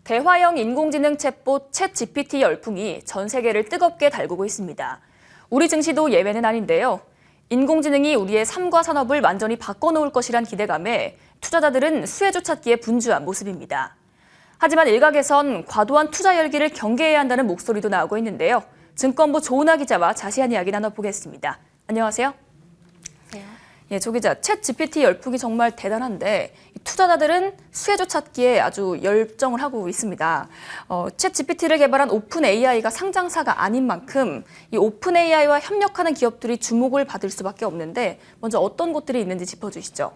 대화형 인공지능 챗봇 챗GPT 열풍이 전 세계를 뜨겁게 달구고 있습니다. 우리 증시도 예외는 아닌데요. 인공지능이 우리의 삶과 산업을 완전히 바꿔놓을 것이란 기대감에 투자자들은 수혜주 찾기에 분주한 모습입니다. 하지만 일각에선 과도한 투자 열기를 경계해야 한다는 목소리도 나오고 있는데요. 증권부 조은하 기자와 자세한 이야기 나눠보겠습니다. 안녕하세요. 예, 조 기자, 챗GPT 열풍이 정말 대단한데 투자자들은 수혜주 찾기에 아주 열정을 하고 있습니다. 챗GPT를 개발한 오픈AI가 상장사가 아닌 만큼 이 오픈AI와 협력하는 기업들이 주목을 받을 수밖에 없는데 먼저 어떤 곳들이 있는지 짚어주시죠.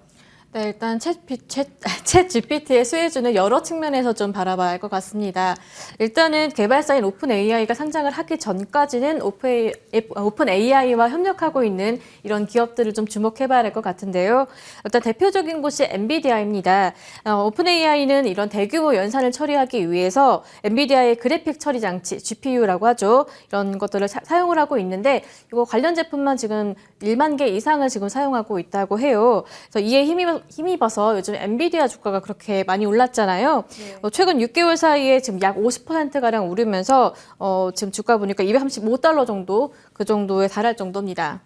네, 일단 챗GPT의 수혜주는 여러 측면에서 좀 바라봐야 할 것 같습니다. 일단은 개발사인 오픈AI가 상장을 하기 전까지는 오픈AI와 협력하고 있는 이런 기업들을 좀 주목해봐야 할 것 같은데요. 일단 대표적인 곳이 엔비디아입니다. 오픈AI는 이런 대규모 연산을 처리하기 위해서 엔비디아의 그래픽 처리 장치, GPU라고 하죠. 이런 것들을 사용을 하고 있는데 이거 관련 제품만 지금 1만 개 이상을 지금 사용하고 있다고 해요. 그래서 이에 힘입어서 요즘 엔비디아 주가가 그렇게 많이 올랐잖아요. 네. 최근 6개월 사이에 지금 약 50%가량 오르면서 지금 주가 보니까 235달러 정도, 그 정도에 달할 정도입니다.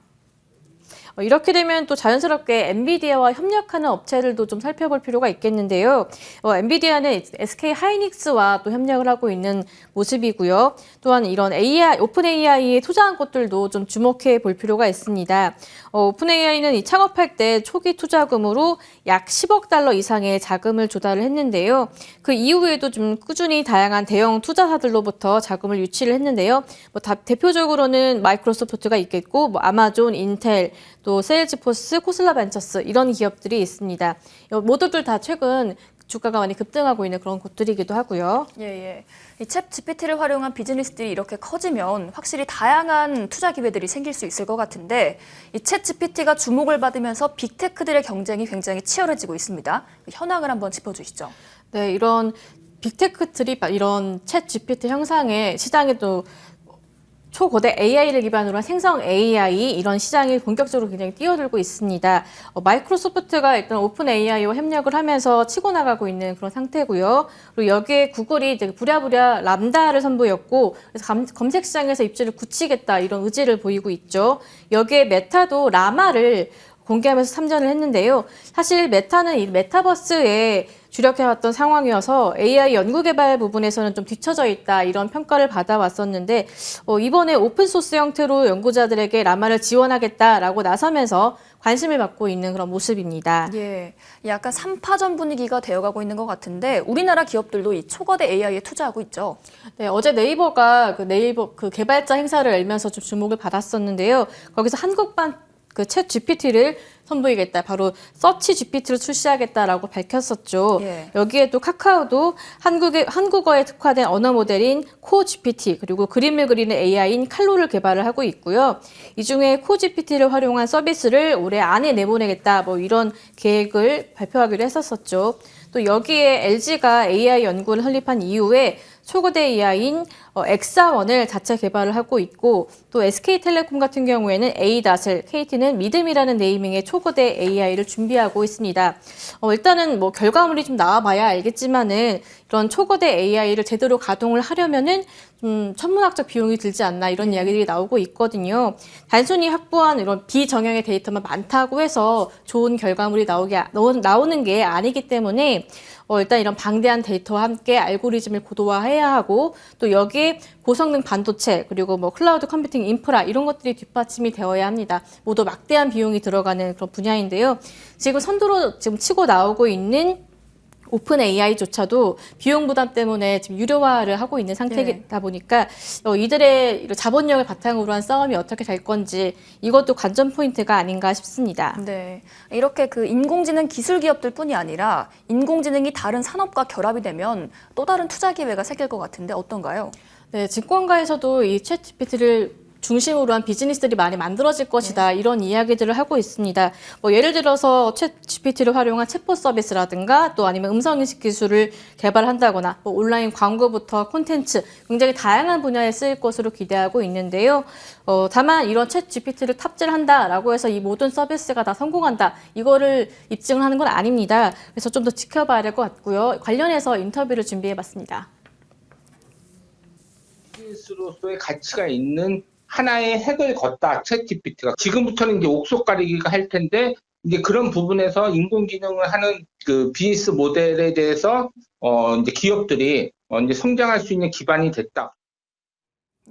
이렇게 되면 또 자연스럽게 엔비디아와 협력하는 업체들도 좀 살펴볼 필요가 있겠는데요. 엔비디아는 SK 하이닉스와 또 협력을 하고 있는 모습이고요. 또한 이런 오픈AI에 투자한 곳들도 좀 주목해 볼 필요가 있습니다. 오픈AI는 이 창업할 때 초기 투자금으로 약 10억 달러 이상의 자금을 조달을 했는데요. 그 이후에도 좀 꾸준히 다양한 대형 투자사들로부터 자금을 유치를 했는데요. 대표적으로는 마이크로소프트가 있겠고, 아마존, 인텔, 또 세일즈포스, 코슬라 벤처스 이런 기업들이 있습니다. 모두들 다 최근 주가가 많이 급등하고 있는 그런 곳들이기도 하고요. 예. 이 챗GPT를 활용한 비즈니스들이 이렇게 커지면 확실히 다양한 투자 기회들이 생길 수 있을 것 같은데 이 챗GPT가 주목을 받으면서 빅테크들의 경쟁이 굉장히 치열해지고 있습니다. 현황을 한번 짚어주시죠. 네, 이런 빅테크들이 이런 챗GPT 형상의 시장에도 초거대 AI를 기반으로 한 생성 AI 이런 시장이 본격적으로 굉장히 뛰어들고 있습니다. 마이크로소프트가 일단 오픈 AI와 협력을 하면서 치고 나가고 있는 그런 상태고요. 그리고 여기에 구글이 이제 부랴부랴 람다를 선보였고 그래서 검색 시장에서 입지를 굳히겠다 이런 의지를 보이고 있죠. 여기에 메타도 라마를 공개하면서 참전을 했는데요. 사실 메타는 이 메타버스에 주력해왔던 상황이어서 AI 연구개발 부분에서는 좀 뒤처져 있다 이런 평가를 받아왔었는데 이번에 오픈소스 형태로 연구자들에게 라마를 지원하겠다라고 나서면서 관심을 받고 있는 그런 모습입니다. 예, 약간 3파전 분위기가 되어가고 있는 것 같은데 우리나라 기업들도 이 초거대 AI에 투자하고 있죠. 네, 어제 네이버가 네이버 개발자 행사를 열면서 좀 주목을 받았었는데요. 거기서 한국판 챗 GPT를 선보이겠다. 바로 서치 GPT를 출시하겠다라고 밝혔었죠. 예. 여기에 또 카카오도 한국어에 특화된 언어 모델인 코 GPT 그리고 그림을 그리는 AI인 칼로를 개발을 하고 있고요. 이 중에 코 GPT를 활용한 서비스를 올해 안에 내보내겠다. 이런 계획을 발표하기로 했었었죠. 또 여기에 LG가 AI 연구를 설립한 이후에 초거대 AI인 엑사원을 자체 개발을 하고 있고 또 SK텔레콤 같은 경우에는 A.을, KT는 믿음이라는 네이밍의 초거대 AI를 준비하고 있습니다. 일단은 결과물이 좀 나와봐야 알겠지만은 이런 초거대 AI를 제대로 가동을 하려면은 천문학적 비용이 들지 않나 이런 이야기들이 나오고 있거든요. 단순히 확보한 이런 비정형의 데이터만 많다고 해서 좋은 결과물이 나오는 게 아니기 때문에 일단 이런 방대한 데이터와 함께 알고리즘을 고도화해야 하고 또 여기에 고성능 반도체 그리고 클라우드 컴퓨팅 인프라 이런 것들이 뒷받침이 되어야 합니다. 모두 막대한 비용이 들어가는 그런 분야인데요. 지금 선두로 치고 나오고 있는 오픈 AI조차도 비용 부담 때문에 지금 유료화를 하고 있는 상태이다 보니까 이들의 자본력을 바탕으로 한 싸움이 어떻게 될 건지 이것도 관전 포인트가 아닌가 싶습니다. 네, 이렇게 인공지능 기술 기업들뿐이 아니라 인공지능이 다른 산업과 결합이 되면 또 다른 투자 기회가 생길 것 같은데 어떤가요? 네, 증권가에서도 이 챗GPT를 중심으로 한 비즈니스들이 많이 만들어질 것이다. 이런 이야기들을 하고 있습니다. 뭐 예를 들어서 챗 GPT를 활용한 챗봇 서비스라든가 또 아니면 음성인식 기술을 개발한다거나 뭐 온라인 광고부터 콘텐츠 굉장히 다양한 분야에 쓰일 것으로 기대하고 있는데요. 다만 이런 챗 GPT를 탑재를 한다라고 해서 이 모든 서비스가 다 성공한다. 이거를 입증을 하는 건 아닙니다. 그래서 좀 더 지켜봐야 될 것 같고요. 관련해서 인터뷰를 준비해봤습니다. 비즈니스로서의 가치가 있는 하나의 핵을 걷다, 챗 GPT가. 지금부터는 이제 옥석 가리기가 할 텐데, 이제 그런 부분에서 인공지능을 하는 그 비즈니스 모델에 대해서, 이제 기업들이 이제 성장할 수 있는 기반이 됐다.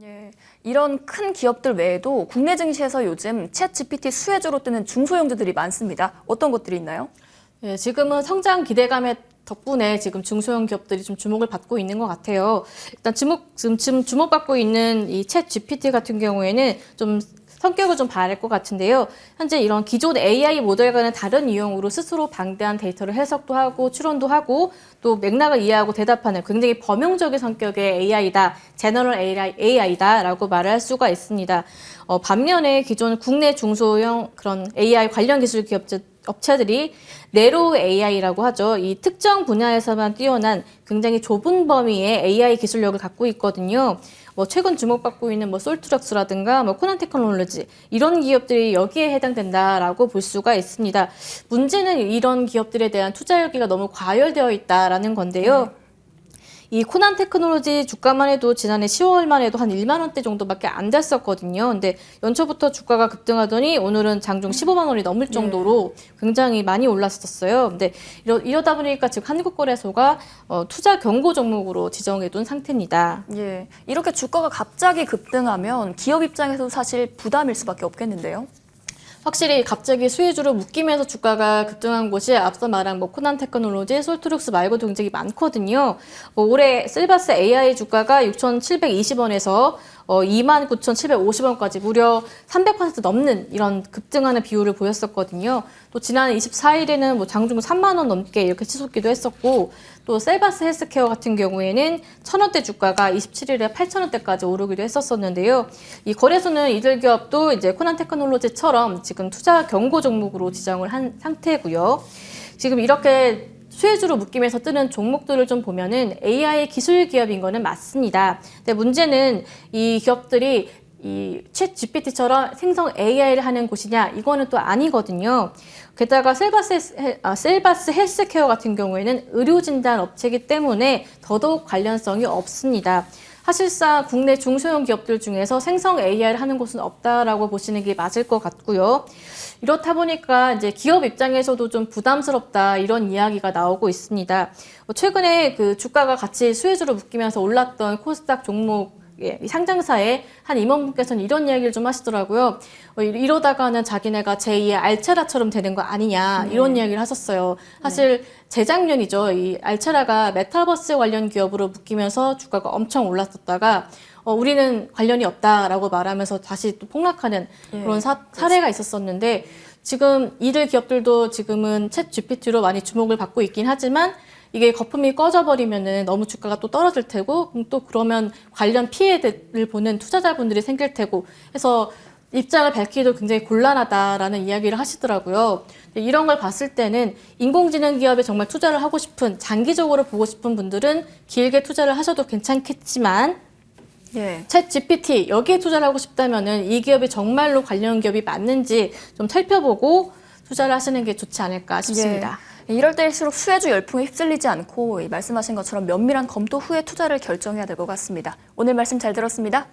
예, 이런 큰 기업들 외에도 국내 증시에서 요즘 챗 GPT 수혜주로 뜨는 중소형주들이 많습니다. 어떤 것들이 있나요? 예, 지금은 성장 기대감에 덕분에 지금 중소형 기업들이 좀 주목을 받고 있는 것 같아요. 일단 지금 주목받고 있는 이 챗 GPT 같은 경우에는 좀 성격을 좀 봐야 할 것 같은데요. 현재 이런 기존 AI 모델과는 다른 유형으로 스스로 방대한 데이터를 해석도 하고 추론도 하고 또 맥락을 이해하고 대답하는 굉장히 범용적인 성격의 AI다, 제너럴 AI다라고 말을 할 수가 있습니다. 반면에 기존 국내 중소형 그런 AI 관련 기술 업체들이 내로우 AI라고 하죠. 이 특정 분야에서만 뛰어난 굉장히 좁은 범위의 AI 기술력을 갖고 있거든요. 뭐 최근 주목받고 있는 뭐 솔트럭스라든가 뭐 코난 테크놀로지 이런 기업들이 여기에 해당된다라고 볼 수가 있습니다. 문제는 이런 기업들에 대한 투자 열기가 너무 과열되어 있다라는 건데요. 이 코난 테크놀로지 주가만 해도 지난해 10월만 해도 한 1만 원대 정도밖에 안 됐었거든요. 근데 연초부터 주가가 급등하더니 오늘은 장중 15만 원이 넘을 정도로 굉장히 많이 올랐었어요. 근데 이러다 보니까 지금 한국거래소가 투자 경고 종목으로 지정해둔 상태입니다. 예, 이렇게 주가가 갑자기 급등하면 기업 입장에서도 사실 부담일 수밖에 없겠는데요. 확실히 갑자기 수혜주로 묶이면서 주가가 급등한 곳이 앞서 말한 뭐 코난 테크놀로지, 솔트룩스 말고도 굉장히 많거든요. 올해 셀바스 AI 주가가 6,720원에서 29,750원까지 무려 300% 넘는 이런 급등하는 비율을 보였었거든요. 또 지난 24일에는 뭐 장중 3만 원 넘게 이렇게 치솟기도 했었고 또 셀바스 헬스케어 같은 경우에는 1,000원대 주가가 27일에 8,000원대까지 오르기도 했었었는데요. 이 거래소는 이들 기업도 이제 코난 테크놀로지처럼 지금 투자 경고 종목으로 지정을 한 상태고요. 지금 이렇게 수혜주로 묶이면서 뜨는 종목들을 좀 보면은 AI 기술 기업인 거는 맞습니다. 근데 문제는 이 기업들이 이 챗 GPT처럼 생성 AI를 하는 곳이냐 이거는 또 아니거든요. 게다가 셀바스 헬스케어 같은 경우에는 의료진단 업체이기 때문에 더더욱 관련성이 없습니다. 사실상 국내 중소형 기업들 중에서 생성 AI를 하는 곳은 없다라고 보시는 게 맞을 것 같고요. 이렇다 보니까 이제 기업 입장에서도 좀 부담스럽다 이런 이야기가 나오고 있습니다. 최근에 그 주가가 같이 수혜주로 묶이면서 올랐던 코스닥 종목 상장사의 한 임원분께서는 이런 이야기를 좀 하시더라고요. 이러다가는 자기네가 제2의 알체라처럼 되는 거 아니냐 이런 이야기를 하셨어요. 사실 재작년이죠. 이 알체라가 메타버스 관련 기업으로 묶이면서 주가가 엄청 올랐었다가 우리는 관련이 없다라고 말하면서 다시 또 폭락하는 그런 사례가 있었었는데 지금 이들 기업들도 지금은 챗 GPT로 많이 주목을 받고 있긴 하지만 이게 거품이 꺼져버리면은 너무 주가가 또 떨어질 테고 또 그러면 관련 피해를 보는 투자자분들이 생길 테고 해서 입장을 밝히기도 굉장히 곤란하다라는 이야기를 하시더라고요. 이런 걸 봤을 때는 인공지능 기업에 정말 투자를 하고 싶은 장기적으로 보고 싶은 분들은 길게 투자를 하셔도 괜찮겠지만 챗 GPT 여기에 투자를 하고 싶다면은 이 기업이 정말로 관련 기업이 맞는지 좀 살펴보고 투자를 하시는 게 좋지 않을까 싶습니다. 이럴 때일수록 수혜주 열풍에 휩쓸리지 않고 말씀하신 것처럼 면밀한 검토 후에 투자를 결정해야 될 것 같습니다. 오늘 말씀 잘 들었습니다.